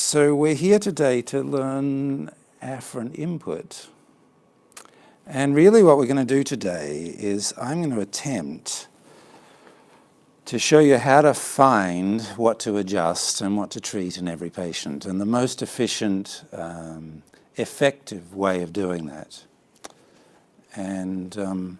So we're here today to learn afferent input. And really what we're going to do today is I'm going to attempt to show you how to find what to adjust and what to treat in every patient, and the most efficient, effective way of doing that. And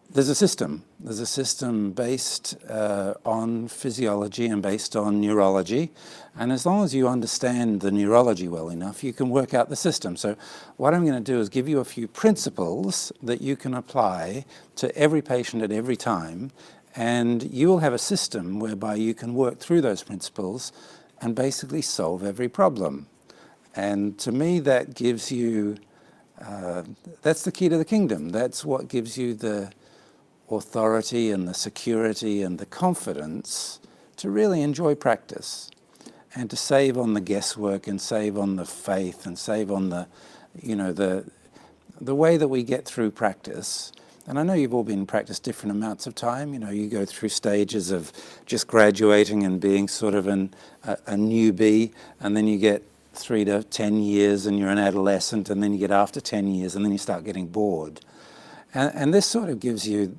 there's a system. There's a system based on physiology and based on neurology. And as long as you understand the neurology well enough, you can work out the system. So what I'm going to do is give you a few principles that you can apply to every patient at every time. And you will have a system whereby you can work through those principles and basically solve every problem. And to me, that gives you, that's the key to the kingdom. That's what gives you the authority and the security and the confidence to really enjoy practice and to save on the guesswork and save on the faith and save on the, the way that we get through practice. And I know you've all been in practice different amounts of time. You go through stages of just graduating and being sort of a newbie, and then you get 3 to 10 years and you're an adolescent, and then you get after 10 years and then you start getting bored. And this sort of gives you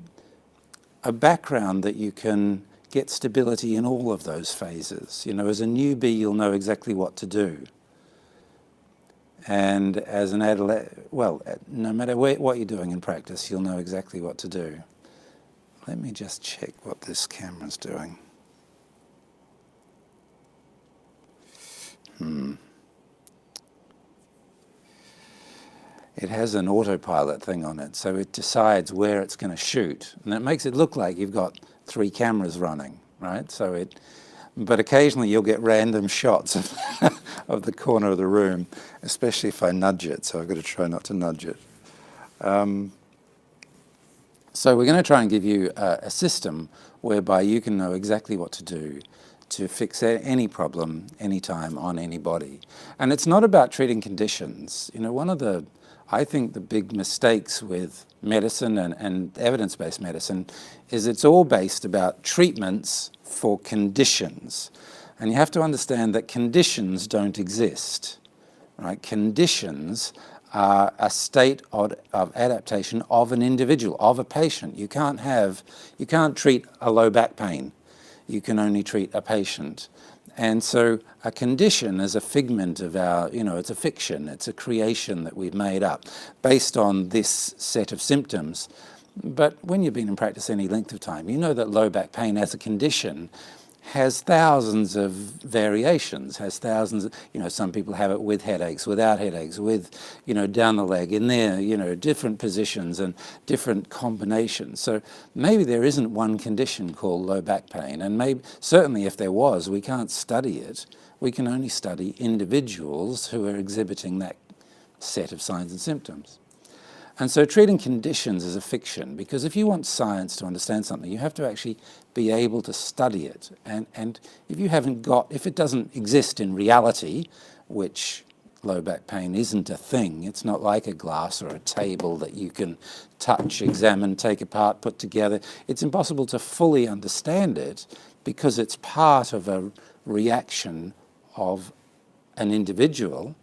a background that you can get stability in all of those phases. As a newbie, you'll know exactly what to do. And as an adolescent, well, no matter what you're doing in practice, you'll know exactly what to do. Let me just check what this camera's doing. It has an autopilot thing on it, so it decides where it's going to shoot. And it makes it look like you've got 3 cameras running, right? But occasionally you'll get random shots of the corner of the room, especially if I nudge it, so I've got to try not to nudge it. So we're going to try and give you a system whereby you can know exactly what to do to fix any problem, anytime, on anybody. And it's not about treating conditions. One of the, I think, the big mistakes with medicine and evidence-based medicine is it's all based about treatments for conditions. And you have to understand that conditions don't exist, right? Conditions are a state of adaptation of an individual, of a patient. You can't treat a low back pain. You can only treat a patient. And so a condition is a figment of our, it's a fiction, it's a creation that we've made up based on this set of symptoms. But when you've been in practice any length of time, you know that low back pain as a condition has thousands of variations, has thousands of, some people have it with headaches, without headaches, with, down the leg, in there, different positions and different combinations. So maybe there isn't one condition called low back pain, and maybe, certainly if there was, we can't study it. We can only study individuals who are exhibiting that set of signs and symptoms. And so treating conditions is a fiction, because if you want science to understand something, you have to actually be able to study it. And if it doesn't exist in reality, which low back pain isn't a thing, it's not like a glass or a table that you can touch, examine, take apart, put together. It's impossible to fully understand it because it's part of a reaction of an individual.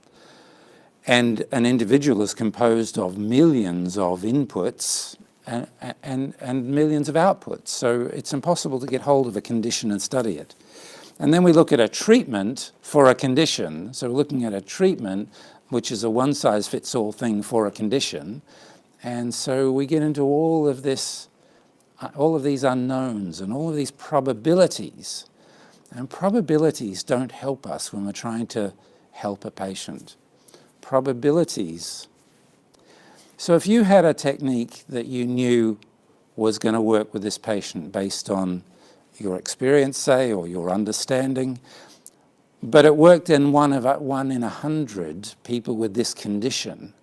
And an individual is composed of millions of inputs and millions of outputs. So it's impossible to get hold of a condition and study it. And then we look at a treatment for a condition. So we're looking at a treatment which is a one-size-fits-all thing for a condition. And so we get into all of these unknowns and all of these probabilities. And probabilities don't help us when we're trying to help a patient. Probabilities. So if you had a technique that you knew was going to work with this patient based on your experience, say, or your understanding, but it worked in one in 100 people with this condition,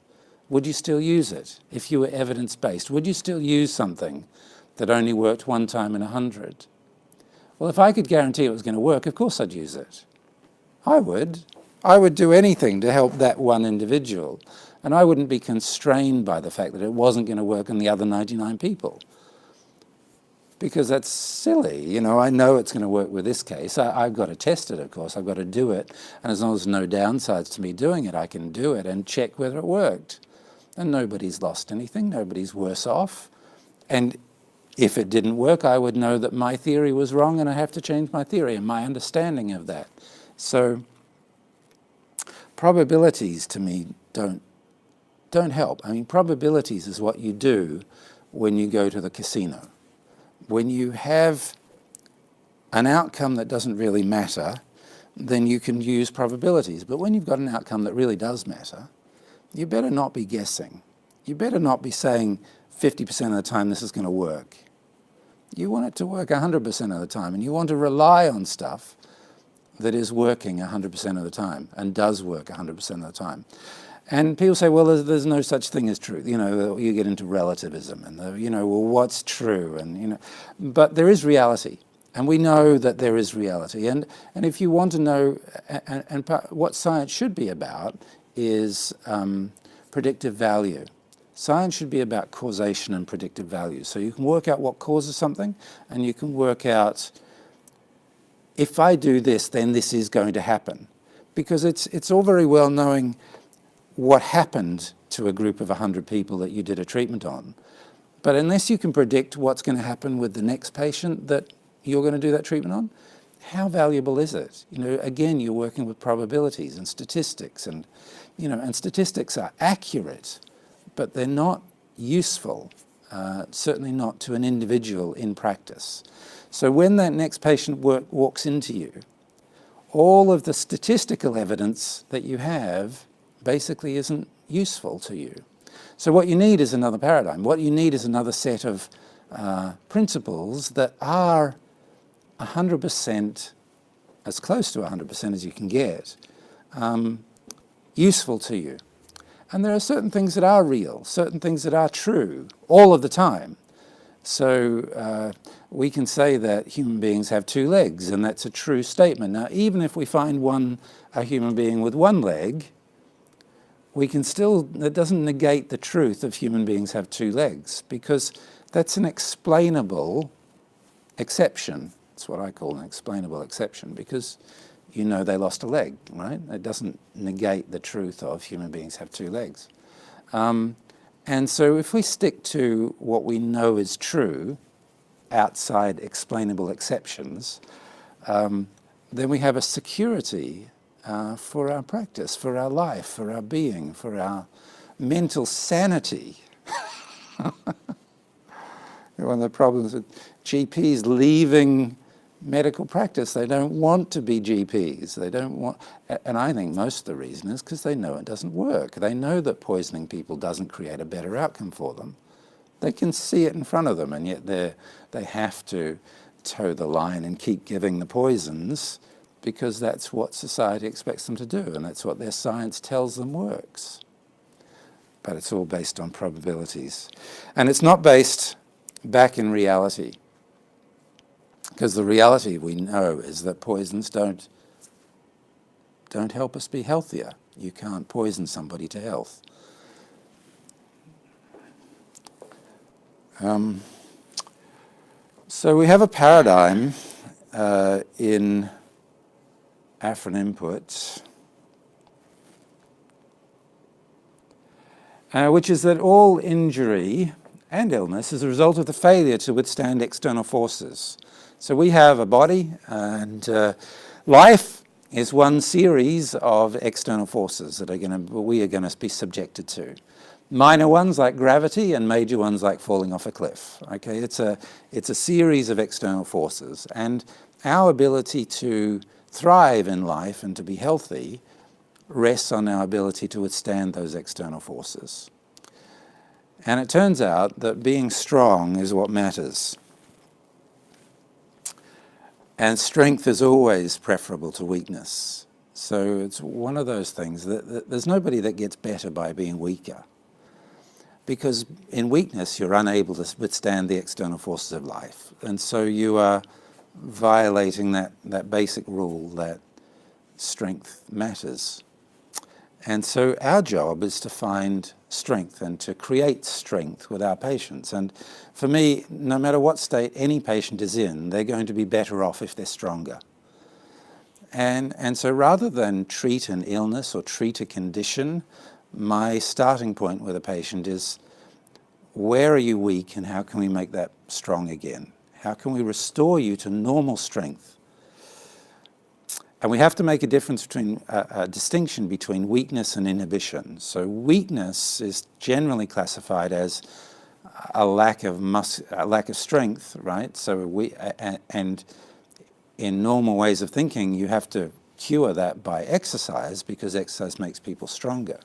would you still use it? If you were evidence-based, would you still use something that only worked one time in 100? Well, if I could guarantee it was going to work, of course I'd use it. I would. I would do anything to help that one individual, and I wouldn't be constrained by the fact that it wasn't going to work on the other 99 people. because that's silly. You know, I know it's going to work with this case. I've got to test it, of course. I've got to do it. And as long as there's no downsides to me doing it, I can do it and check whether it worked. And nobody's lost anything. Nobody's worse off. And if it didn't work, I would know that my theory was wrong and I have to change my theory and my understanding of that. So probabilities to me don't help. I mean, probabilities is what you do when you go to the casino. When you have an outcome that doesn't really matter, then you can use probabilities. But when you've got an outcome that really does matter, you better not be guessing. You better not be saying 50% of the time this is going to work. You want it to work 100% of the time, and you want to rely on stuff that is working 100% of the time and does work 100% of the time. And people say, well, there's no such thing as truth. You know, you get into relativism and, you know, well, what's true? And, you know, but there is reality. And we know that there is reality. And if you want to know, and what science should be about is predictive value. Science should be about causation and predictive value. So you can work out what causes something, and you can work out, if I do this, then this is going to happen. Because it's all very well knowing what happened to a group of 100 people that you did a treatment on. But unless you can predict what's going to happen with the next patient that you're going to do that treatment on, how valuable is it? You know, again, you're working with probabilities and statistics, and, you know, and statistics are accurate, but they're not useful, certainly not to an individual in practice. So when that next patient walks into you, all of the statistical evidence that you have basically isn't useful to you. So what you need is another paradigm. What you need is another set of principles that are 100%, as close to 100% as you can get, useful to you. And there are certain things that are real, certain things that are true all of the time. So we can say that human beings have two legs, and that's a true statement. Now, even if we find a human being with one leg, we can still, that doesn't negate the truth of human beings have two legs, because that's an explainable exception. That's what I call an explainable exception, because you know they lost a leg, right? It doesn't negate the truth of human beings have two legs. And so if we stick to what we know is true, outside explainable exceptions, then we have a security for our practice, for our life, for our being, for our mental sanity. One of the problems with GPs leaving medical practice, they don't want to be GPs. They don't want, and I think most of the reason is because they know it doesn't work. They know that poisoning people doesn't create a better outcome for them. They can see it in front of them, and yet they have to toe the line and keep giving the poisons, because that's what society expects them to do, and that's what their science tells them works. But it's all based on probabilities. And it's not based back in reality, because the reality we know is that poisons don't help us be healthier. You can't poison somebody to health. So we have a paradigm in Afferent input, which is that all injury and illness is a result of the failure to withstand external forces. So we have a body, and life is one series of external forces that we are going to be subjected to. Minor ones like gravity, and major ones like falling off a cliff. Okay, it's a series of external forces, and our ability to thrive in life and to be healthy rests on our ability to withstand those external forces. And it turns out that being strong is what matters. And strength is always preferable to weakness. So it's one of those things that there's nobody that gets better by being weaker. Because in weakness, you're unable to withstand the external forces of life. And so you are violating that basic rule that strength matters. And so our job is to find strength and to create strength with our patients. And for me, no matter what state any patient is in, they're going to be better off if they're stronger. And so rather than treat an illness or treat a condition, my starting point with a patient is, where are you weak and how can we make that strong again? How can we restore you to normal strength? And we have to make a difference between a distinction between weakness and inhibition. So weakness is generally classified as a lack of strength, right? So and in normal ways of thinking, you have to cure that by exercise because exercise makes people stronger.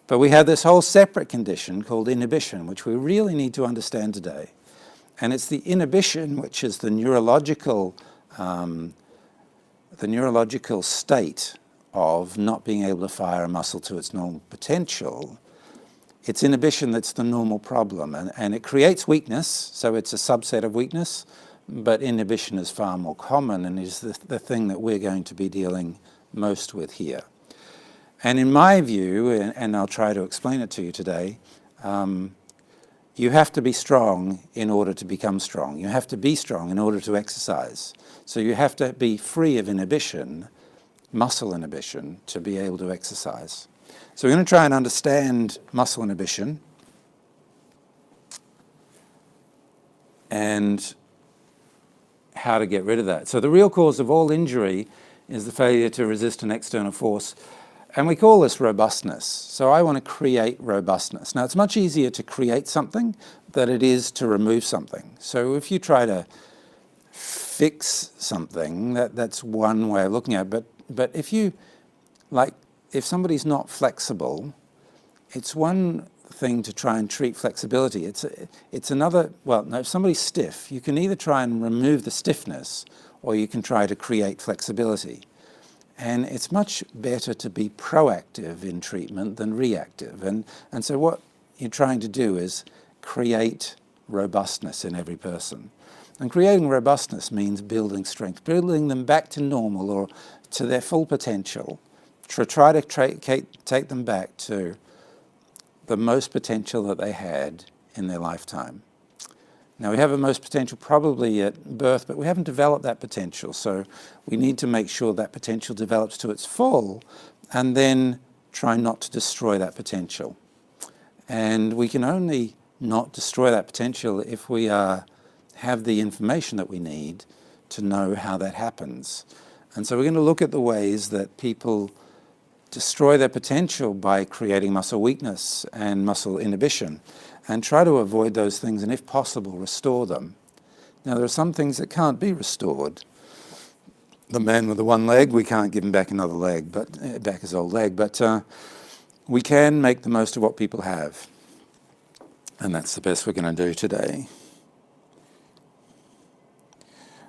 But we have this whole separate condition called inhibition, which we really need to understand today. And it's the inhibition, which is the neurological state of not being able to fire a muscle to its normal potential. It's inhibition that's the normal problem, and it creates weakness, so it's a subset of weakness, but inhibition is far more common and is the thing that we're going to be dealing most with here. And in my view, and I'll try to explain it to you today, you have to be strong in order to become strong. You have to be strong in order to exercise. So you have to be free of inhibition, muscle inhibition, to be able to exercise. So we're going to try and understand muscle inhibition and how to get rid of that. So the real cause of all injury is the failure to resist an external force. And we call this robustness. So I want to create robustness. Now, it's much easier to create something than it is to remove something. So if you try to fix something, that's one way of looking at it. But if you, if somebody's not flexible, it's one thing to try and treat flexibility. It's another, well, no, if somebody's stiff, you can either try and remove the stiffness or you can try to create flexibility. And it's much better to be proactive in treatment than reactive. And so what you're trying to do is create robustness in every person. And creating robustness means building strength, building them back to normal or to their full potential, to try to take them back to the most potential that they had in their lifetime. Now, we have the most potential probably at birth, but we haven't developed that potential. So we need to make sure that potential develops to its full and then try not to destroy that potential. And we can only not destroy that potential if we have the information that we need to know how that happens. And so we're going to look at the ways that people destroy their potential by creating muscle weakness and muscle inhibition, and try to avoid those things, and if possible, restore them. Now, there are some things that can't be restored. The man with the one leg, we can't give him back another leg, but back his old leg, but we can make the most of what people have. And that's the best we're going to do today.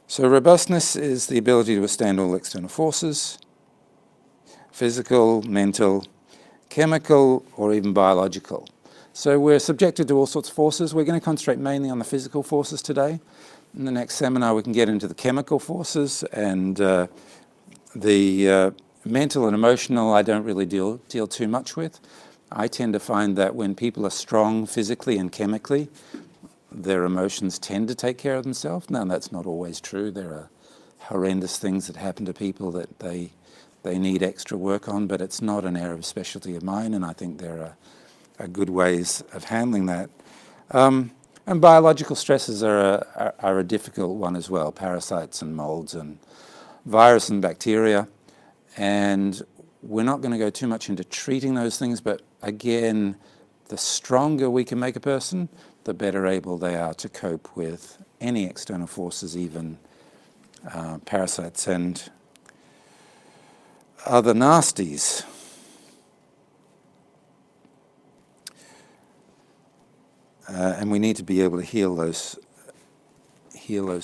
So robustness is the ability to withstand all external forces, physical, mental, chemical, or even biological. So we're subjected to all sorts of forces. We're going to concentrate mainly on the physical forces today. In the next seminar, we can get into the chemical forces, and the mental and emotional I don't really deal too much with. I tend to find that when people are strong physically and chemically, their emotions tend to take care of themselves. Now, that's not always true. There are horrendous things that happen to people that they need extra work on, but it's not an area of specialty of mine, and I think there are good ways of handling that. And biological stresses are a difficult one as well, parasites and molds and virus and bacteria. And we're not going to go too much into treating those things, but again, the stronger we can make a person, the better able they are to cope with any external forces, even parasites and other nasties. And we need to be able to heal those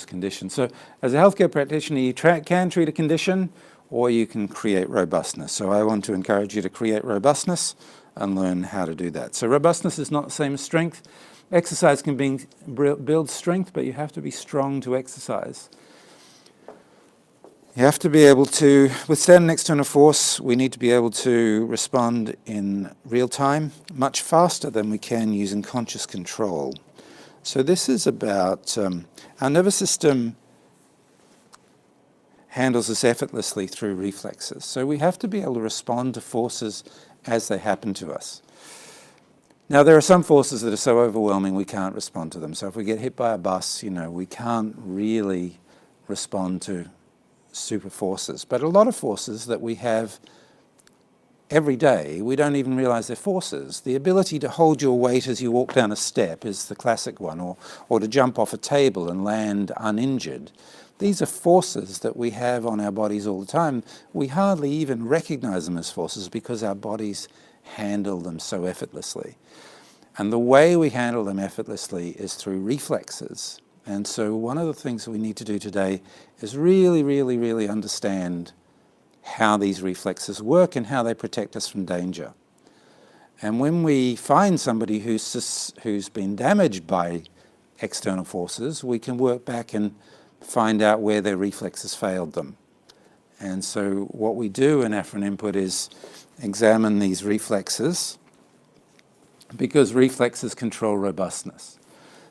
conditions. So as a healthcare practitioner, you can treat a condition or you can create robustness. So I want to encourage you to create robustness and learn how to do that. So robustness is not the same as strength. Exercise can build strength, but you have to be strong to exercise. You have to be able to withstand an external force. We need to be able to respond in real time, much faster than we can using conscious control. So this is about our nervous system handles this effortlessly through reflexes. So we have to be able to respond to forces as they happen to us. Now, there are some forces that are so overwhelming we can't respond to them. So if we get hit by a bus, we can't really respond to super forces. But a lot of forces that we have every day, we don't even realize they're forces. The ability to hold your weight as you walk down a step is the classic one, or to jump off a table and land uninjured. These are forces that we have on our bodies all the time. We hardly even recognize them as forces because our bodies handle them so effortlessly. And the way we handle them effortlessly is through reflexes. And so one of the things we need to do today is really, really, really understand how these reflexes work and how they protect us from danger. And when we find somebody who's been damaged by external forces, we can work back and find out where their reflexes failed them. And so what we do in Afferent Input is examine these reflexes, because reflexes control robustness.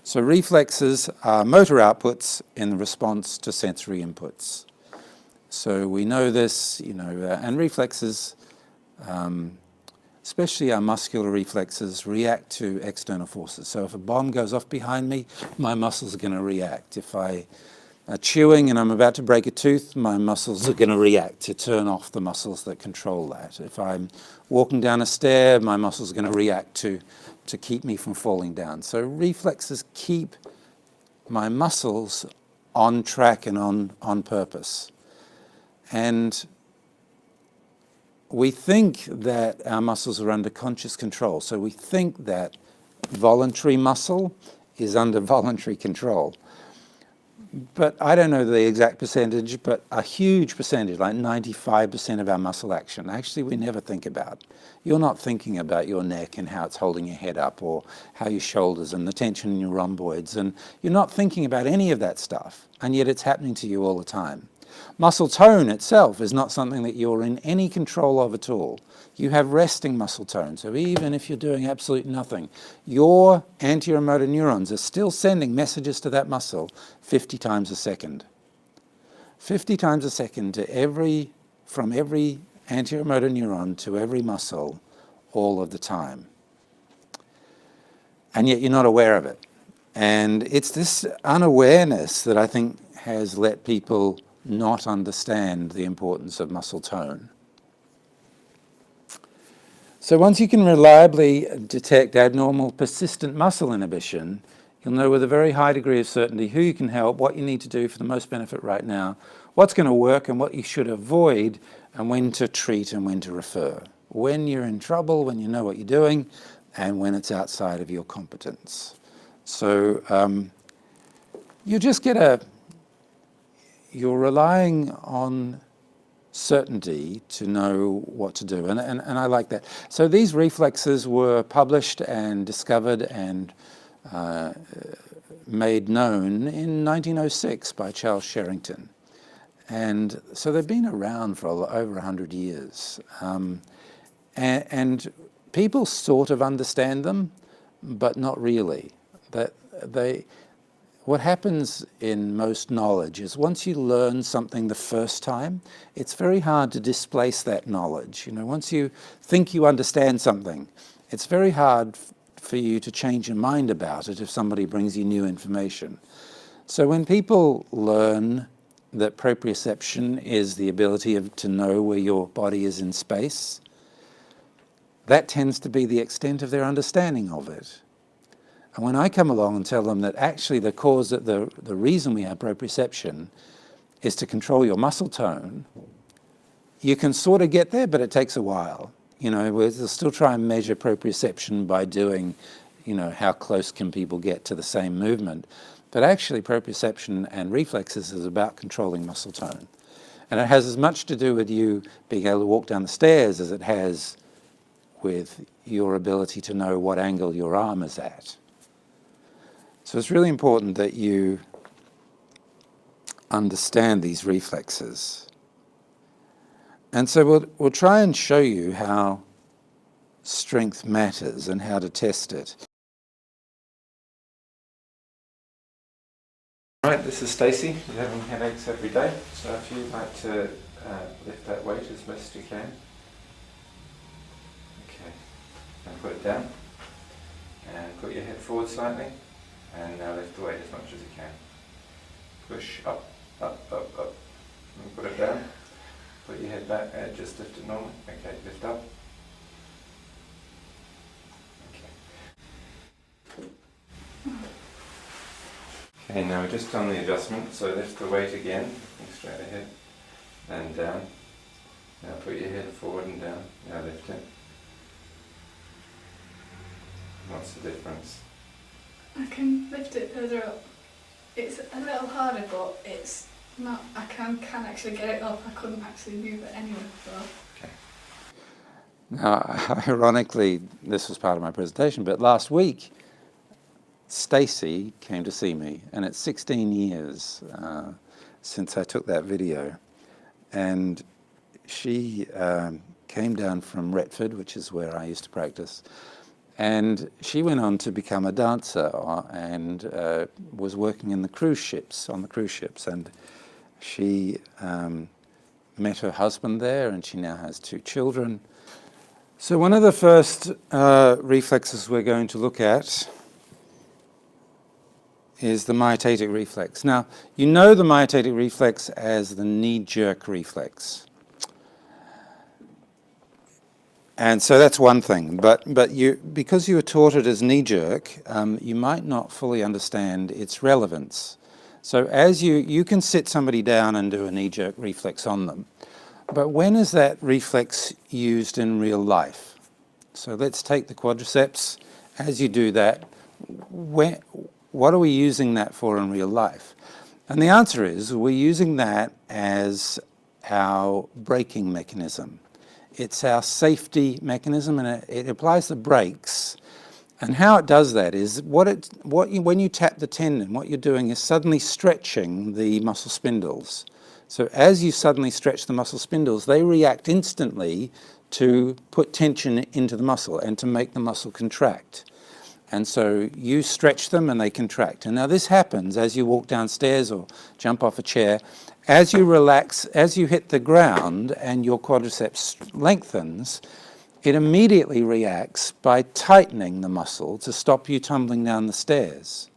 So reflexes are motor outputs in response to sensory inputs. So we know this, and reflexes, especially our muscular reflexes, react to external forces. So if a bomb goes off behind me, my muscles are going to react. If I are chewing and I'm about to break a tooth, my muscles are going to react to turn off the muscles that control that. If I'm walking down a stair, my muscles are going to react to keep me from falling down. So reflexes keep my muscles on track and on purpose. And we think that our muscles are under conscious control. So we think that voluntary muscle is under voluntary control. But I don't know the exact percentage, but a huge percentage, like 95% of our muscle action, actually we never think about. You're not thinking about your neck and how it's holding your head up, or how your shoulders and the tension in your rhomboids, and you're not thinking about any of that stuff, and yet it's happening to you all the time. Muscle tone itself is not something that you're in any control of at all. You have resting muscle tone, so even if you're doing absolutely nothing, your anterior motor neurons are still sending messages to that muscle 50 times a second. 50 times a second from every anterior motor neuron to every muscle, all of the time. And yet you're not aware of it. And it's this unawareness that I think has let people not understand the importance of muscle tone. So once you can reliably detect abnormal persistent muscle inhibition, you'll know with a very high degree of certainty who you can help, what you need to do for the most benefit right now, what's going to work and what you should avoid, and when to treat and when to refer. When you're in trouble, when you know what you're doing, and when it's outside of your competence. So you just get you're relying on certainty to know what to do, and I like that. So these reflexes were published and discovered and made known in 1906 by Charles Sherrington. And so they've been around for over 100 years. And people sort of understand them, but not really. What happens in most knowledge is once you learn something the first time, it's very hard to displace that knowledge. Once you think you understand something, it's very hard for you to change your mind about it if somebody brings you new information. So when people learn that proprioception is the ability to know where your body is in space, that tends to be the extent of their understanding of it. And when I come along and tell them that actually the reason we have proprioception is to control your muscle tone, you can sort of get there, but it takes a while. We'll still try and measure proprioception by doing, how close can people get to the same movement. But actually proprioception and reflexes is about controlling muscle tone. And it has as much to do with you being able to walk down the stairs as it has with your ability to know what angle your arm is at. So it's really important that you understand these reflexes. And so we'll try and show you how strength matters and how to test it. Right, this is Stacey. You're having headaches every day, so if you'd like to lift that weight as best you can. Okay, and put it down, and put your head forward slightly, and now lift the weight as much as you can. Push up, up, up, up, and put it down. Put your head back and just lift it normally. Okay, lift up. Okay, now we're just done the adjustment, so lift the weight again, looking straight ahead, and down. Now put your head forward and down, now lift it. What's the difference? I can lift it further up. It's a little harder, but it's not, I can actually get it up. I couldn't actually move it anyway before. Okay. Now, ironically, this was part of my presentation, but last week, Stacey came to see me, and it's 16 years since I took that video, and she came down from Retford, which is where I used to practice, and she went on to become a dancer and was working in the cruise ships, on the cruise ships, and she met her husband there, and she now has 2 children. So one of the first reflexes we're going to look at is the myotatic reflex. Now, you know the myotatic reflex as the knee-jerk reflex. And so that's one thing, but because you were taught it as knee-jerk, you might not fully understand its relevance. So as you can sit somebody down and do a knee-jerk reflex on them, but when is that reflex used in real life? So let's take the quadriceps. As you do that, what are we using that for in real life? And the answer is we're using that as our braking mechanism. It's our safety mechanism, and it applies the brakes. And how it does that is when you tap the tendon, what you're doing is suddenly stretching the muscle spindles. So as you suddenly stretch the muscle spindles, they react instantly to put tension into the muscle and to make the muscle contract. And so you stretch them and they contract. And now this happens as you walk downstairs or jump off a chair. As you relax, as you hit the ground and your quadriceps lengthens, it immediately reacts by tightening the muscle to stop you tumbling down the stairs.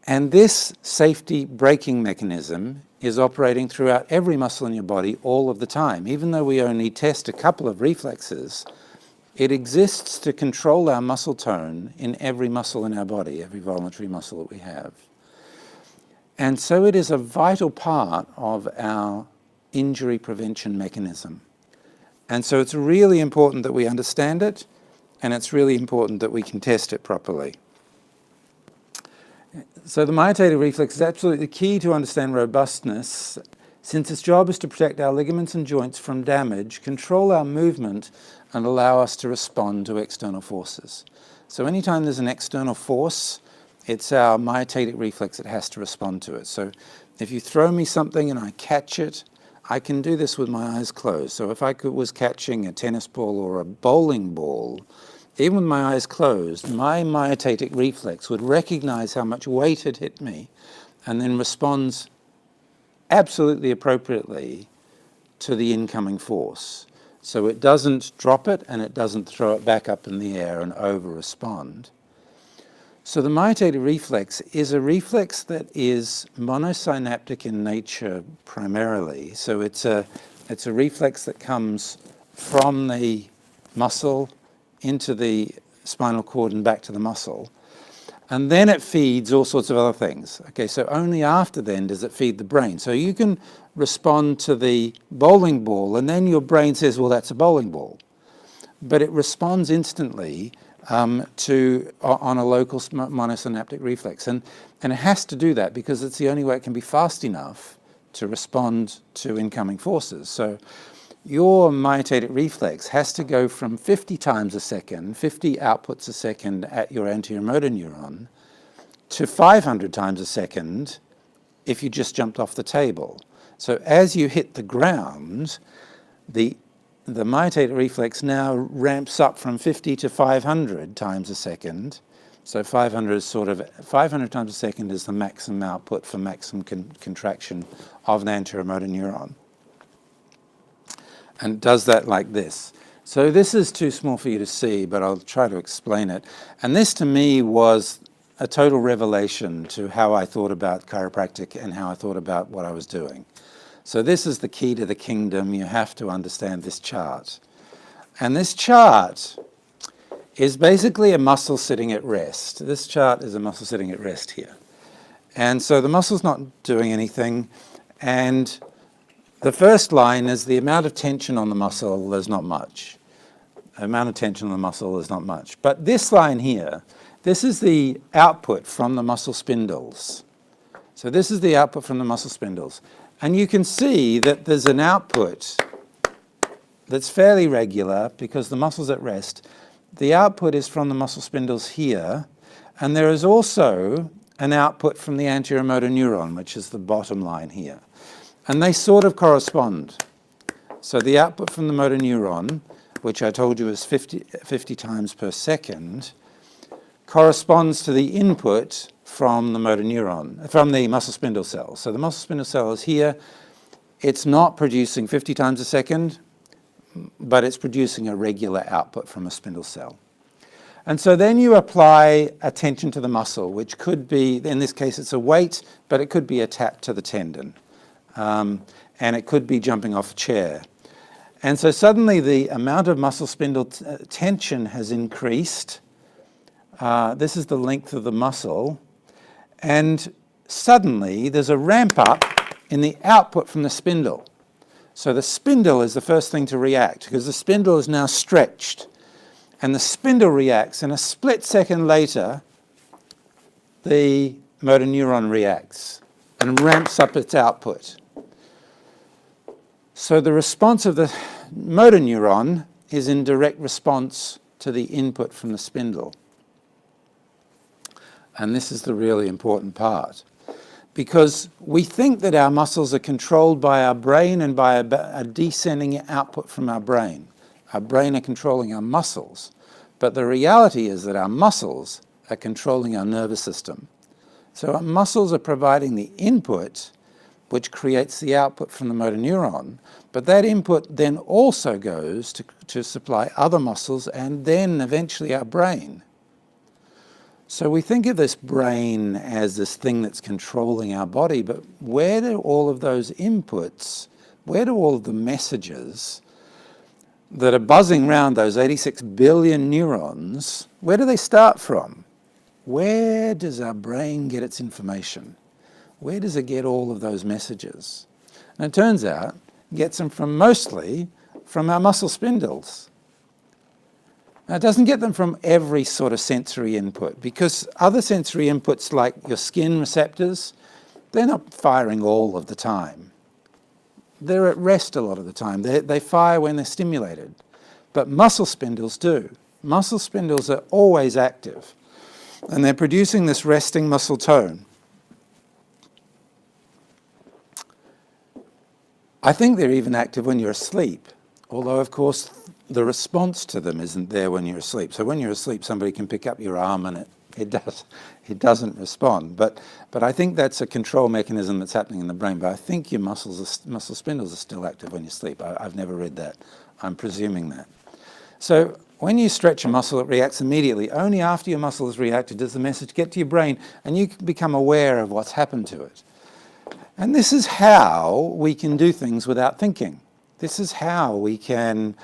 And this safety braking mechanism is operating throughout every muscle in your body all of the time. Even though we only test a couple of reflexes, it exists to control our muscle tone in every muscle in our body, every voluntary muscle that we have. And so it is a vital part of our injury prevention mechanism. And so it's really important that we understand it, and it's really important that we can test it properly. So the myotatic reflex is absolutely key to understand robustness, since its job is to protect our ligaments and joints from damage, control our movement, and allow us to respond to external forces. So anytime there's an external force, it's our myotatic reflex that has to respond to it. So if you throw me something and I catch it, I can do this with my eyes closed. So if I was catching a tennis ball or a bowling ball, even with my eyes closed, my myotatic reflex would recognize how much weight had hit me and then responds absolutely appropriately to the incoming force. So it doesn't drop it and it doesn't throw it back up in the air and over-respond. So the myotatic reflex is a reflex that is monosynaptic in nature primarily. So it's a reflex that comes from the muscle into the spinal cord and back to the muscle. And then it feeds all sorts of other things. Okay, so only after then does it feed the brain. So you can respond to the bowling ball and then your brain says, well, that's a bowling ball. But it responds instantly on a local monosynaptic reflex. And it has to do that because it's the only way it can be fast enough to respond to incoming forces. So your myotatic reflex has to go from 50 times a second, 50 outputs a second at your anterior motor neuron, to 500 times a second if you just jumped off the table. So as you hit the ground, the myotatic reflex now ramps up from 50 to 500 times a second. So 500 is 500 times a second is the maximum output for maximum contraction of an anterior motor neuron. And it does that like this. So this is too small for you to see, but I'll try to explain it. And this to me was a total revelation to how I thought about chiropractic and how I thought about what I was doing. So this is the key to the kingdom. You have to understand this chart. And this chart is basically a muscle sitting at rest. This chart is a muscle sitting at rest here. And so the muscle's not doing anything. And the first line is the amount of tension on the muscle, there's not much. The amount of tension on the muscle is not much. But this line here, this is the output from the muscle spindles. So this is the output from the muscle spindles. And you can see that there's an output that's fairly regular because the muscle's at rest. The output is from the muscle spindles here. And there is also an output from the anterior motor neuron, which is the bottom line here. And they sort of correspond. So the output from the motor neuron, which I told you is 50 times per second, corresponds to the input from the motor neuron, from the muscle spindle cell. So the muscle spindle cell is here. It's not producing 50 times a second, but it's producing a regular output from a spindle cell. And so then you apply a tension to the muscle, which could be, in this case it's a weight, but it could be a tap to the tendon. And it could be jumping off a chair. And so suddenly the amount of muscle spindle tension has increased. This is the length of the muscle. And suddenly there's a ramp up in the output from the spindle. So the spindle is the first thing to react because the spindle is now stretched. And the spindle reacts, and a split second later, the motor neuron reacts and ramps up its output. So the response of the motor neuron is in direct response to the input from the spindle. And this is the really important part. Because we think that our muscles are controlled by our brain and by a descending output from our brain. Our brain are controlling our muscles. But the reality is that our muscles are controlling our nervous system. So our muscles are providing the input, which creates the output from the motor neuron. But that input then also goes to supply other muscles and then eventually our brain. So we think of this brain as this thing that's controlling our body, but where do all of those inputs, where do all of the messages that are buzzing around those 86 billion neurons, where do they start from? Where does our brain get its information? Where does it get all of those messages? And it turns out it gets them mostly from our muscle spindles. Now, it doesn't get them from every sort of sensory input because other sensory inputs like your skin receptors, they're not firing all of the time. They're at rest a lot of the time. They fire when they're stimulated. But muscle spindles do. Muscle spindles are always active. And they're producing this resting muscle tone. I think they're even active when you're asleep. Although, of course, the response to them isn't there when you're asleep. So when you're asleep, somebody can pick up your arm and it doesn't respond. But I think that's a control mechanism that's happening in the brain. But I think your muscle spindles are still active when you sleep. I've never read that. I'm presuming that. So when you stretch a muscle, it reacts immediately. Only after your muscle has reacted does the message get to your brain and you can become aware of what's happened to it. And this is how we can do things without thinking. This is how we can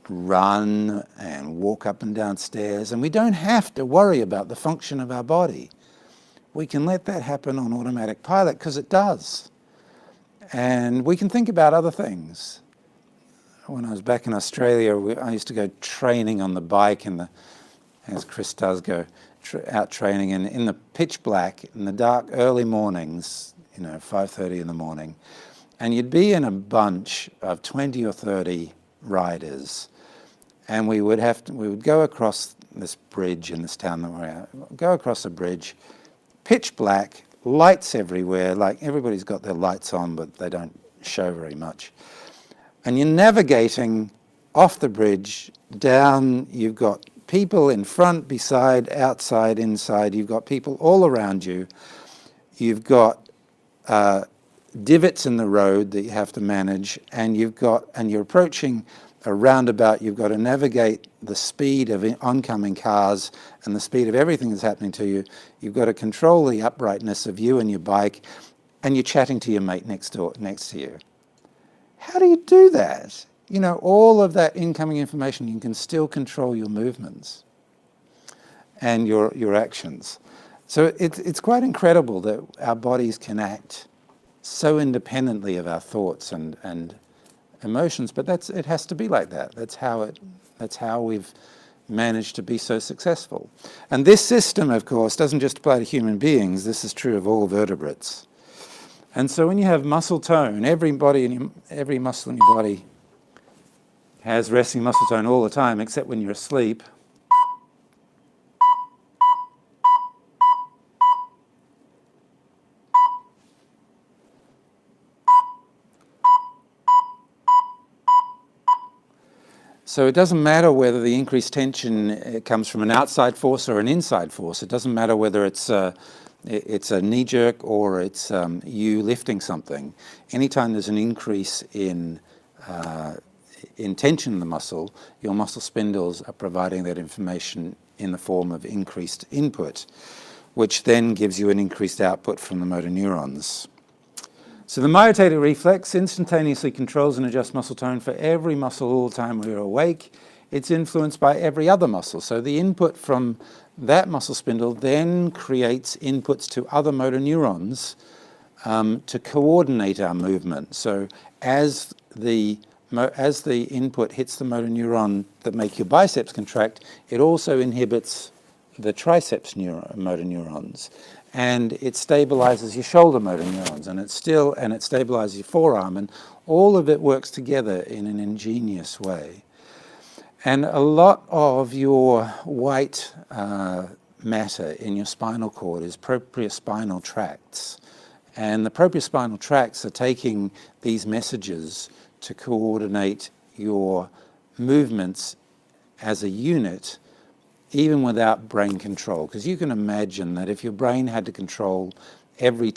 run and walk up and down stairs, and we don't have to worry about the function of our body. We can let that happen on automatic pilot because it does. And we can think about other things. When I was back in Australia, I used to go training on the bike, as Chris does, go out training, and in the pitch black, in the dark early mornings, 5:30 in the morning, and you'd be in a bunch of 20 or 30 riders, and we would go across this bridge in this town that we're at, go across a bridge, pitch black, lights everywhere, like everybody's got their lights on, but they don't show very much. And you're navigating off the bridge, down, you've got people in front, beside, outside, inside, you've got people all around you. You've got divots in the road that you have to manage, and you're approaching a roundabout. You've got to navigate the speed of oncoming cars and the speed of everything that's happening to you. You've got to control the uprightness of you and your bike, and you're chatting to your mate next to you. How do you do that? You know, all of that incoming information, you can still control your movements and your actions. So it's quite incredible that our bodies can act so independently of our thoughts and emotions, but it has to be like that. That's how we've managed to be so successful. And this system, of course, doesn't just apply to human beings. This is true of all vertebrates. And so when you have muscle tone, every muscle in your body has resting muscle tone all the time, except when you're asleep. So it doesn't matter whether the increased tension comes from an outside force or an inside force. It doesn't matter whether it's a knee jerk or it's you lifting something. Anytime there's an increase in tension in the muscle, your muscle spindles are providing that information in the form of increased input, which then gives you an increased output from the motor neurons. So the myotatic reflex instantaneously controls and adjusts muscle tone for every muscle all the time we're awake. It's influenced by every other muscle. So the input from that muscle spindle then creates inputs to other motor neurons to coordinate our movement. So as the input hits the motor neuron that make your biceps contract, it also inhibits the triceps motor neurons. And it stabilizes your shoulder motor neurons, and it stabilizes your forearm, and all of it works together in an ingenious way. And a lot of your white matter in your spinal cord is propriospinal tracts. And the propriospinal tracts are taking these messages to coordinate your movements as a unit, even without brain control. Because you can imagine that if your brain had to control every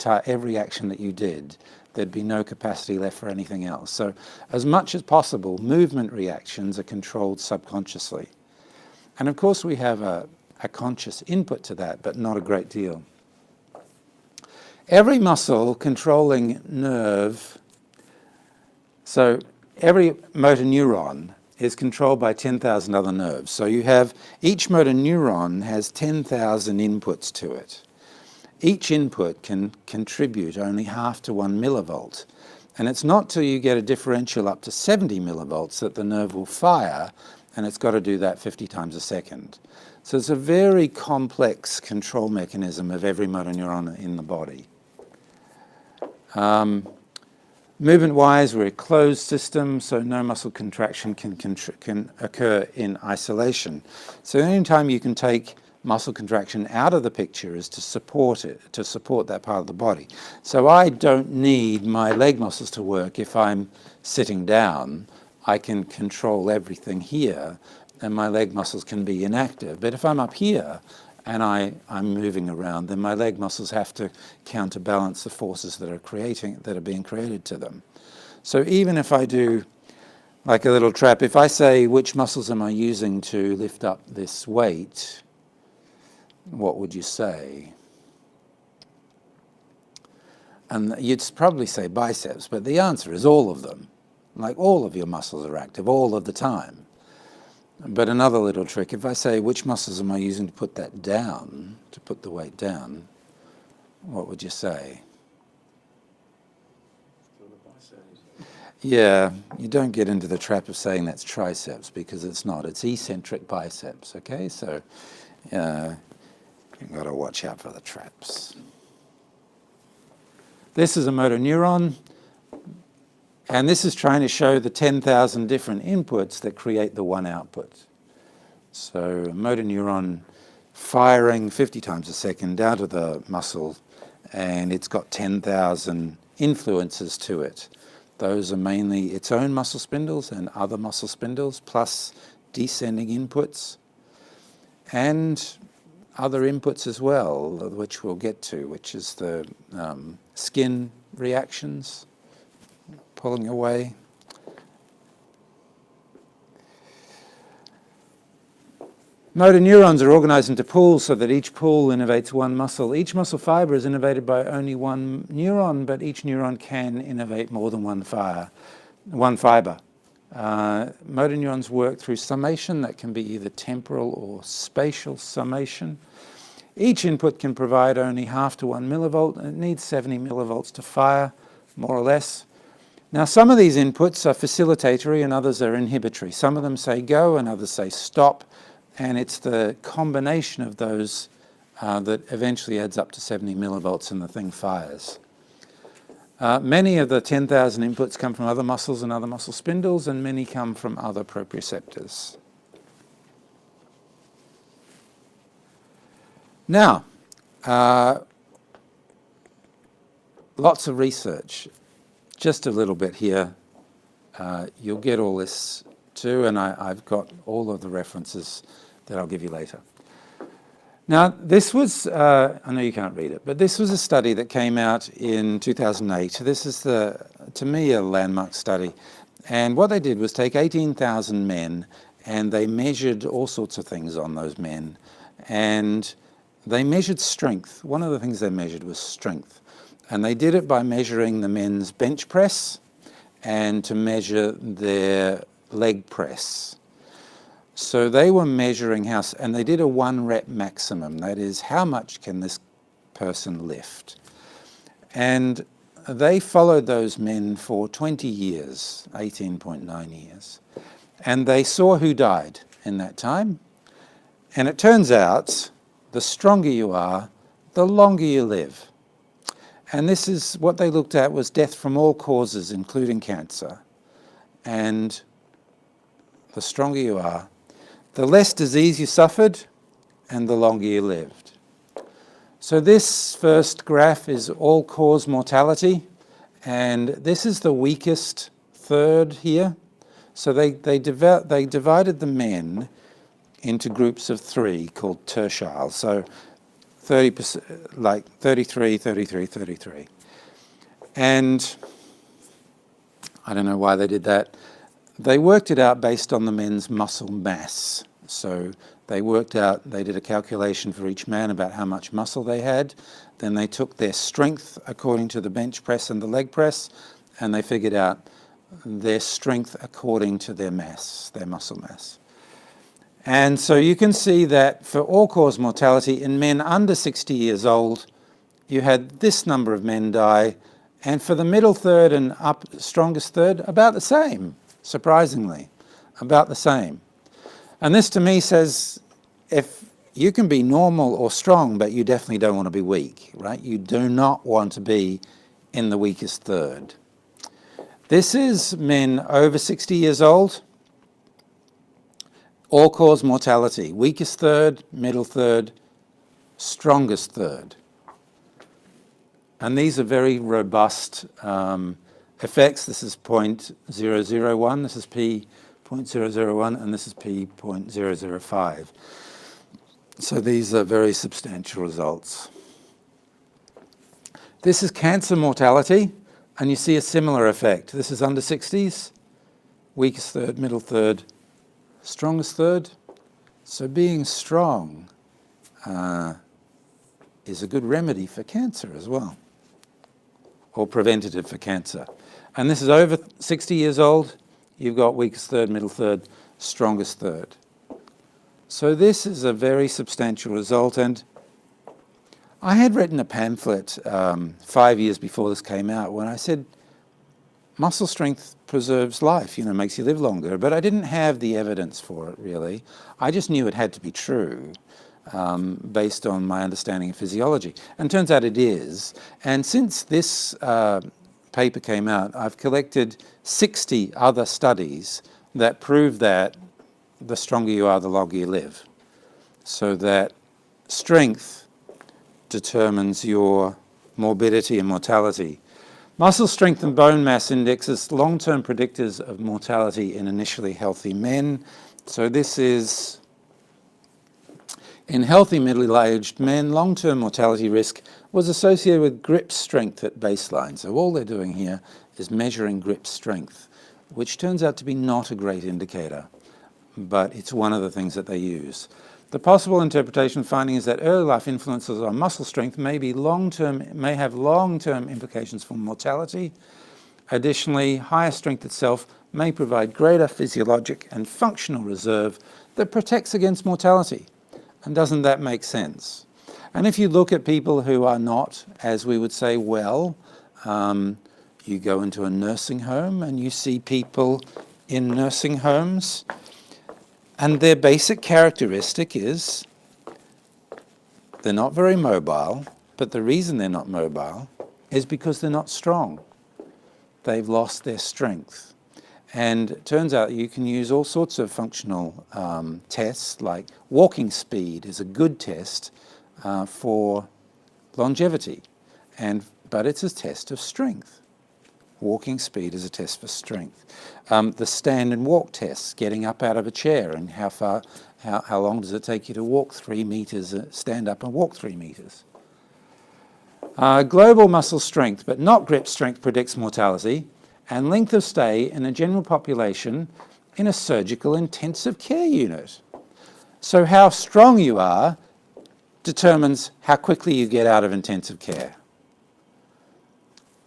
action that you did, there'd be no capacity left for anything else. So as much as possible, movement reactions are controlled subconsciously. And of course we have a conscious input to that, but not a great deal. Every muscle controlling nerve, so every motor neuron is controlled by 10,000 other nerves. So you have, each motor neuron has 10,000 inputs to it. Each input can contribute only half to 1 millivolt. And it's not till you get a differential up to 70 millivolts that the nerve will fire, and it's got to do that 50 times a second. So it's a very complex control mechanism of every motor neuron in the body. Movement-wise, we're a closed system, so no muscle contraction can occur in isolation. So the only time you can take muscle contraction out of the picture is to support it, to support that part of the body. So I don't need my leg muscles to work if I'm sitting down. I can control everything here, and my leg muscles can be inactive. But if I'm up here and I'm moving around, then my leg muscles have to counterbalance the forces that are being created to them. So even if I do like a little trap, if I say, which muscles am I using to lift up this weight, what would you say? And you'd probably say biceps, but the answer is all of them. Like all of your muscles are active all of the time. But another little trick, if I say, which muscles am I using to put that down, to put the weight down, what would you say? Yeah, you don't get into the trap of saying that's triceps, because it's not. It's eccentric biceps, okay? So you've got to watch out for the traps. This is a motor neuron. And this is trying to show the 10,000 different inputs that create the one output. So a motor neuron firing 50 times a second down to the muscle, and it's got 10,000 influences to it Those are mainly its own muscle spindles and other muscle spindles, plus descending inputs, and other inputs as well, which we'll get to, which is the skin reactions, pulling away. Motor neurons are organized into pools so that each pool innervates one muscle. Each muscle fiber is innervated by only one neuron, but each neuron can innervate more than one fiber. Motor neurons work through summation that can be either temporal or spatial summation. Each input can provide only half to 1 millivolt, and it needs 70 millivolts to fire, more or less. Now, some of these inputs are facilitatory and others are inhibitory. Some of them say go and others say stop. And it's the combination of those that eventually adds up to 70 millivolts and the thing fires. Many of the 10,000 inputs come from other muscles and other muscle spindles, and many come from other proprioceptors. Now, lots of research. Just a little bit here. You'll get all this too, and I've got all of the references that I'll give you later. Now, this was, I know you can't read it, but this was a study that came out in 2008. This is, to me, a landmark study. And what they did was take 18,000 men, and they measured all sorts of things on those men. And they measured strength. One of the things they measured was strength. And they did it by measuring the men's bench press and to measure their leg press. So they were measuring how, and they did a 1 rep maximum. That is, how much can this person lift? And they followed those men for 20 years, 18.9 years. And they saw who died in that time. And it turns out, the stronger you are, the longer you live. And this is what they looked at was death from all causes, including cancer. And the stronger you are, the less disease you suffered, and the longer you lived. So this first graph is all-cause mortality, and this is the weakest third here. So they divided the men into groups of 3 called tertiles. So 30%, like 33, 33, 33. And I don't know why they did that. They worked it out based on the men's muscle mass. So they did a calculation for each man about how much muscle they had. Then they took their strength according to the bench press and the leg press, and they figured out their strength according to their mass, their muscle mass. And so you can see that for all-cause mortality in men under 60 years old, you had this number of men die, and for the middle third and strongest third, about the same. Surprisingly, about the same. And this to me says, if you can be normal or strong, but you definitely don't want to be weak, right? You do not want to be in the weakest third. This is men over 60 years old, all-cause mortality, weakest third, middle third, strongest third. And these are very robust effects. This is 0.001, this is p.001, and this is p.005. So these are very substantial results. This is cancer mortality, and you see a similar effect. This is under 60s, weakest third, middle third, strongest third. So being strong is a good remedy for cancer as well, or preventative for cancer. And this is over 60 years old. You've got weakest third, middle third, strongest third. So this is a very substantial result. And I had written a pamphlet 5 years before this came out when I said, muscle strength preserves life, makes you live longer. But I didn't have the evidence for it, really. I just knew it had to be true. Based on my understanding of physiology. And it turns out it is. And since this paper came out, I've collected 60 other studies that prove that the stronger you are, the longer you live. So that strength determines your morbidity and mortality. Muscle strength and bone mass indexes, long-term predictors of mortality in initially healthy men. So this is, in healthy middle-aged men, long-term mortality risk was associated with grip strength at baseline. So all they're doing here is measuring grip strength, which turns out to be not a great indicator, but it's one of the things that they use. The possible interpretation finding is that early life influences on muscle strength may have long-term implications for mortality. Additionally, higher strength itself may provide greater physiologic and functional reserve that protects against mortality. And doesn't that make sense? And if you look at people who are not, as we would say, well, you go into a nursing home and you see people in nursing homes, and their basic characteristic is they're not very mobile, but the reason they're not mobile is because they're not strong. They've lost their strength. And it turns out you can use all sorts of functional tests, like walking speed is a good test for longevity, but it's a test of strength. Walking speed is a test for strength. The stand and walk tests, getting up out of a chair, and how long does it take you to walk 3 meters, stand up and walk 3 meters. Global muscle strength, but not grip strength, predicts mortality and length of stay in a general population in a surgical intensive care unit. So how strong you are determines how quickly you get out of intensive care.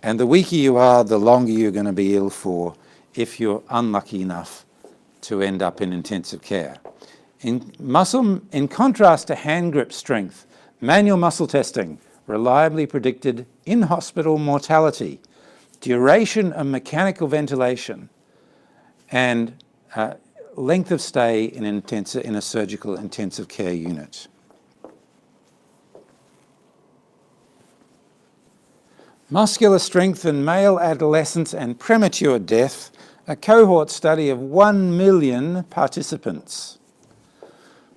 And the weaker you are, the longer you're going to be ill for if you're unlucky enough to end up in intensive care. In contrast to hand grip strength, manual muscle testing reliably predicted in-hospital mortality, duration of mechanical ventilation, and length of stay in a surgical intensive care unit. Muscular strength in male adolescence and premature death, a cohort study of 1 million participants.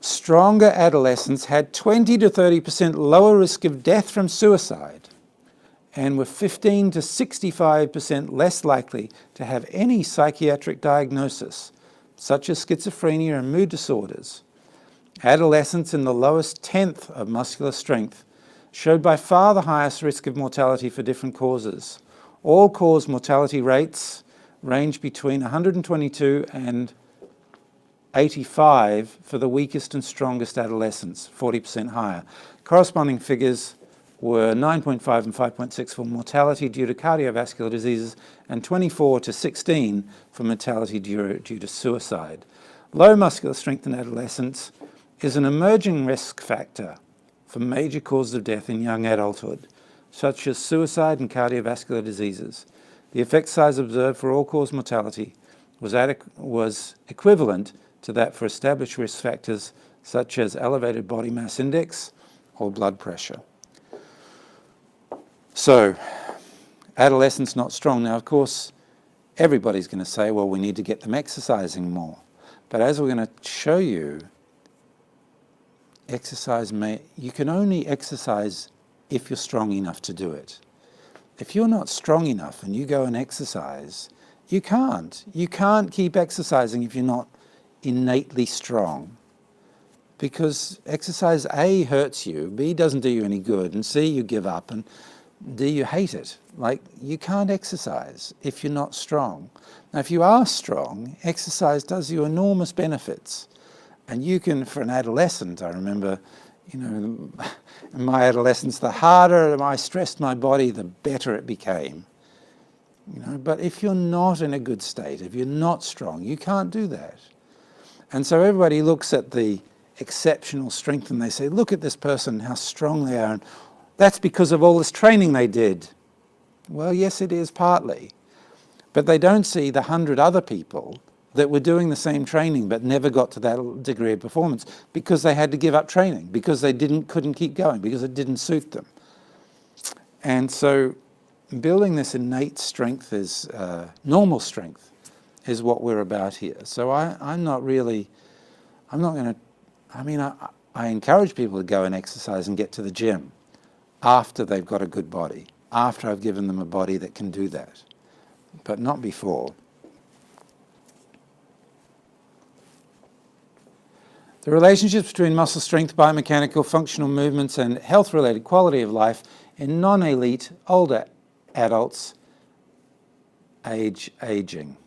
Stronger adolescents had 20 to 30% lower risk of death from suicide and were 15 to 65% less likely to have any psychiatric diagnosis, such as schizophrenia and mood disorders. Adolescents in the lowest tenth of muscular strength showed by far the highest risk of mortality for different causes. All-cause mortality rates range between 122 and 85 for the weakest and strongest adolescents, 40% higher. Corresponding figures were 9.5 and 5.6 for mortality due to cardiovascular diseases and 24 to 16 for mortality due to suicide. Low muscular strength in adolescents is an emerging risk factor for major causes of death in young adulthood, such as suicide and cardiovascular diseases. The effect size observed for all-cause mortality was equivalent to that for established risk factors such as elevated body mass index or blood pressure. So, adolescents not strong. Now, of course, everybody's going to say, well, we need to get them exercising more. But as we're going to show you, you can only exercise if you're strong enough to do it. If you're not strong enough and you go and exercise, you can't. You can't keep exercising if you're not innately strong. Because exercise A hurts you, B doesn't do you any good, and C you give up, and D you hate it. Like, you can't exercise if you're not strong. Now, if you are strong, exercise does you enormous benefits. And you can, for an adolescent, I remember, in my adolescence, the harder I stressed my body, the better it became. But if you're not in a good state, if you're not strong, you can't do that. And so everybody looks at the exceptional strength and they say, look at this person, how strong they are. And that's because of all this training they did. Well, yes, it is partly. But they don't see the 100 other people that were doing the same training but never got to that degree of performance because they had to give up training, because they couldn't keep going, because it didn't suit them. And so building this innate strength is normal strength is what we're about here. So I encourage people to go and exercise and get to the gym after they've got a good body, after I've given them a body that can do that, but not before. The relationships between muscle strength, biomechanical, functional movements, and health-related quality of life in non-elite, older adults aging.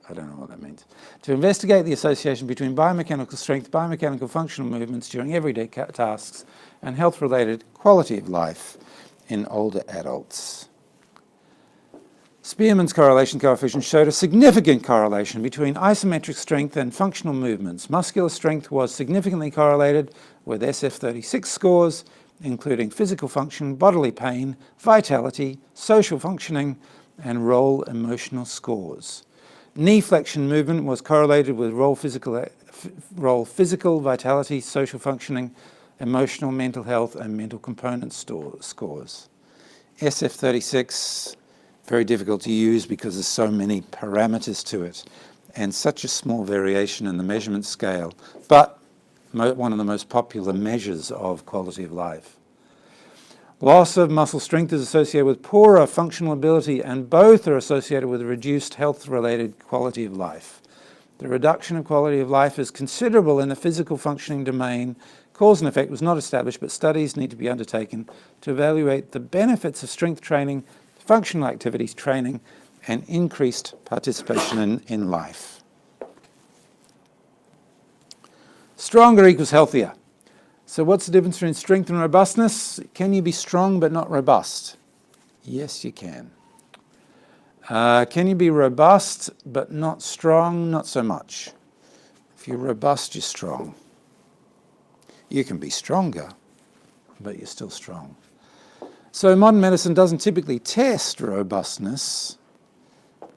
I don't know what that means. To investigate the association between biomechanical strength, biomechanical functional movements during everyday tasks, and health-related quality of life in older adults. Spearman's correlation coefficient showed a significant correlation between isometric strength and functional movements. Muscular strength was significantly correlated with SF36 scores, including physical function, bodily pain, vitality, social functioning, and role emotional scores. Knee flexion movement was correlated with role physical, vitality, social functioning, emotional, mental health, and mental component scores. SF36, very difficult to use because there's so many parameters to it and such a small variation in the measurement scale, but one of the most popular measures of quality of life. Loss of muscle strength is associated with poorer functional ability, and both are associated with reduced health-related quality of life. The reduction of quality of life is considerable in the physical functioning domain. Cause and effect was not established, but studies need to be undertaken to evaluate the benefits of strength training, functional activities training, and increased participation in life. Stronger equals healthier. So what's the difference between strength and robustness? Can you be strong but not robust? Yes, you can. Can you be robust but not strong? Not so much. If you're robust, you're strong. You can be stronger, but you're still strong. So modern medicine doesn't typically test robustness.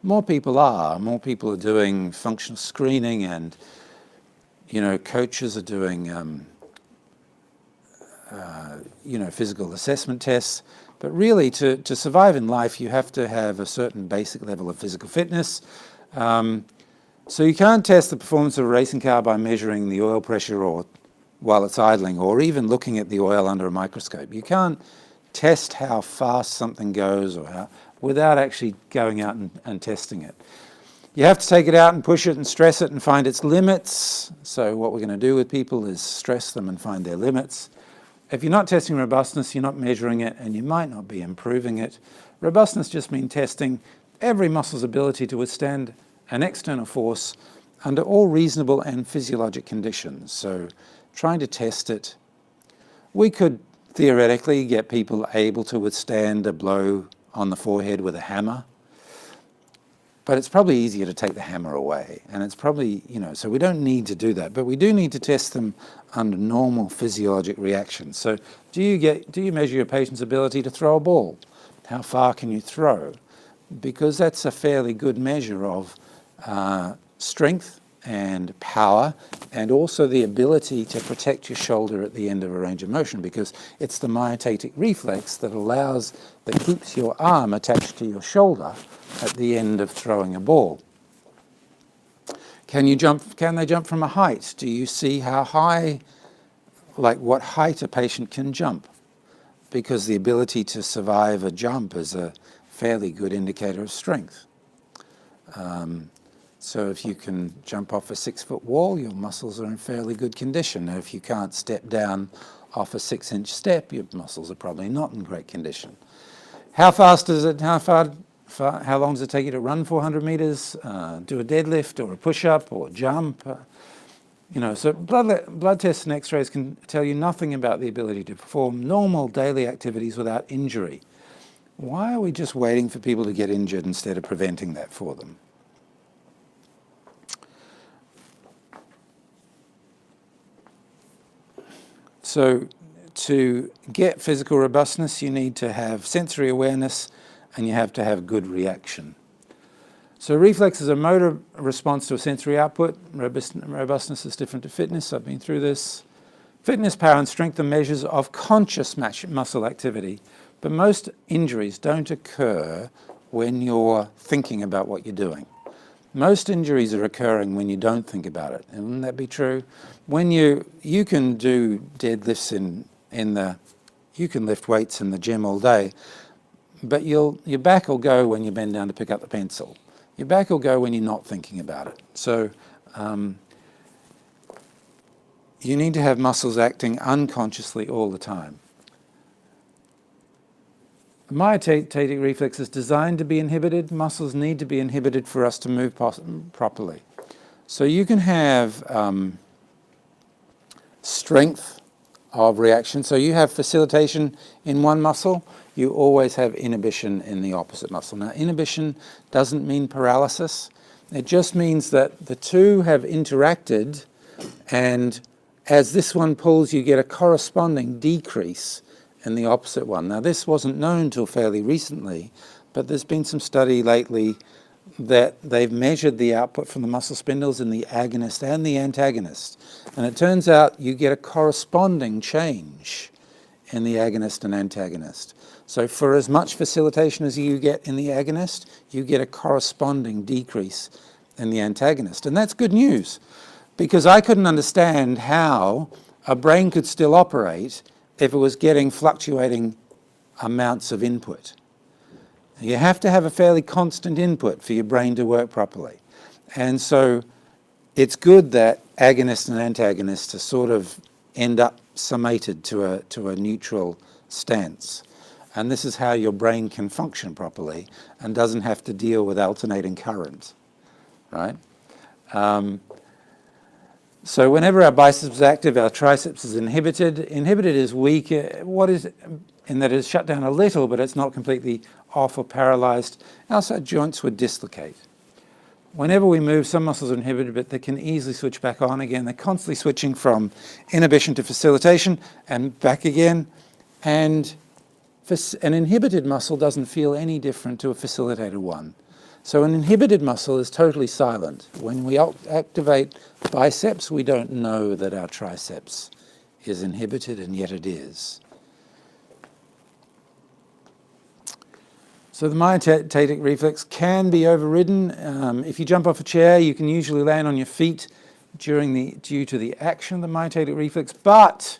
More people are. More people are doing functional screening, and coaches are doing physical assessment tests. But really, to survive in life, you have to have a certain basic level of physical fitness. So you can't test the performance of a racing car by measuring the oil pressure or while it's idling, or even looking at the oil under a microscope. You can't test how fast something goes without actually going out and testing it. You have to take it out and push it and stress it and find its limits. So what we're going to do with people is stress them and find their limits. If you're not testing robustness, you're not measuring it, and you might not be improving it. Robustness just means testing every muscle's ability to withstand an external force under all reasonable and physiologic conditions. So trying to test it. We could theoretically get people able to withstand a blow on the forehead with a hammer, but it's probably easier to take the hammer away, and it's probably, so we don't need to do that, but we do need to test them under normal physiologic reactions. So do you measure your patient's ability to throw a ball? How far can you throw? Because that's a fairly good measure of strength and power, and also the ability to protect your shoulder at the end of a range of motion, because it's the myotatic reflex that keeps your arm attached to your shoulder at the end of throwing a ball. Can they jump from a height? Do you see how high, what height a patient can jump? Because the ability to survive a jump is a fairly good indicator of strength. So if you can jump off a 6-foot wall, your muscles are in fairly good condition. Now, if you can't step down off a 6-inch step, your muscles are probably not in great condition. How long does it take you to run 400 meters, do a deadlift or a push-up or jump? So blood tests and x-rays can tell you nothing about the ability to perform normal daily activities without injury. Why are we just waiting for people to get injured instead of preventing that for them? So to get physical robustness, you need to have sensory awareness, and you have to have good reaction. So reflex is a motor response to a sensory output. Robustness is different to fitness. I've been through this. Fitness, power, and strength are measures of conscious muscle activity, but most injuries don't occur when you're thinking about what you're doing. Most injuries are occurring when you don't think about it. And wouldn't that be true? When you can do deadlifts you can lift weights in the gym all day, but your back will go when you bend down to pick up the pencil. Your back will go when you're not thinking about it. So you need to have muscles acting unconsciously all the time. The myotatic reflex is designed to be inhibited. Muscles need to be inhibited for us to move properly. So you can have strength of reaction. So you have facilitation in one muscle, you always have inhibition in the opposite muscle. Now, inhibition doesn't mean paralysis. It just means that the two have interacted, and as this one pulls, you get a corresponding decrease in the opposite one. Now, this wasn't known till fairly recently, but there's been some study lately that they've measured the output from the muscle spindles in the agonist and the antagonist. And it turns out you get a corresponding change in the agonist and antagonist. So for as much facilitation as you get in the agonist, you get a corresponding decrease in the antagonist. And that's good news, because I couldn't understand how a brain could still operate if it was getting fluctuating amounts of input. You have to have a fairly constant input for your brain to work properly. And so it's good that agonists and antagonists sort of end up summated to a neutral stance. And this is how your brain can function properly and doesn't have to deal with alternating current, right? So whenever our biceps is active, our triceps is inhibited. Inhibited is weak. What is in that it's shut down a little, but it's not completely off or paralyzed. Outside joints would dislocate. Whenever we move, some muscles are inhibited, but they can easily switch back on again. They're constantly switching from inhibition to facilitation and back again. And an inhibited muscle doesn't feel any different to a facilitated one. So an inhibited muscle is totally silent. When we activate biceps, we don't know that our triceps is inhibited, and yet it is. So the myotatic reflex can be overridden. If you jump off a chair, you can usually land on your feet due to the action of the myotatic reflex. But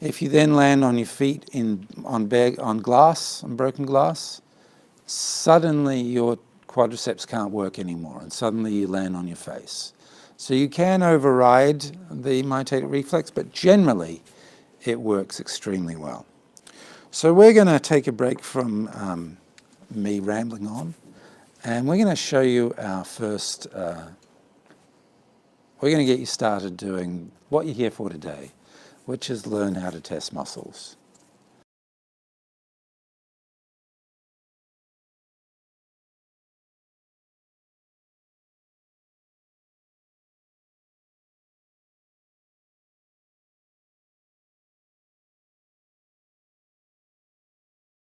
if you then land on your feet on broken glass, suddenly your quadriceps can't work anymore, and suddenly you land on your face. So you can override the myotatic reflex, but generally it works extremely well. So we're going to take a break from me rambling on, and we're going to show you our first, we're going to get you started doing what you're here for today, which is learn how to test muscles.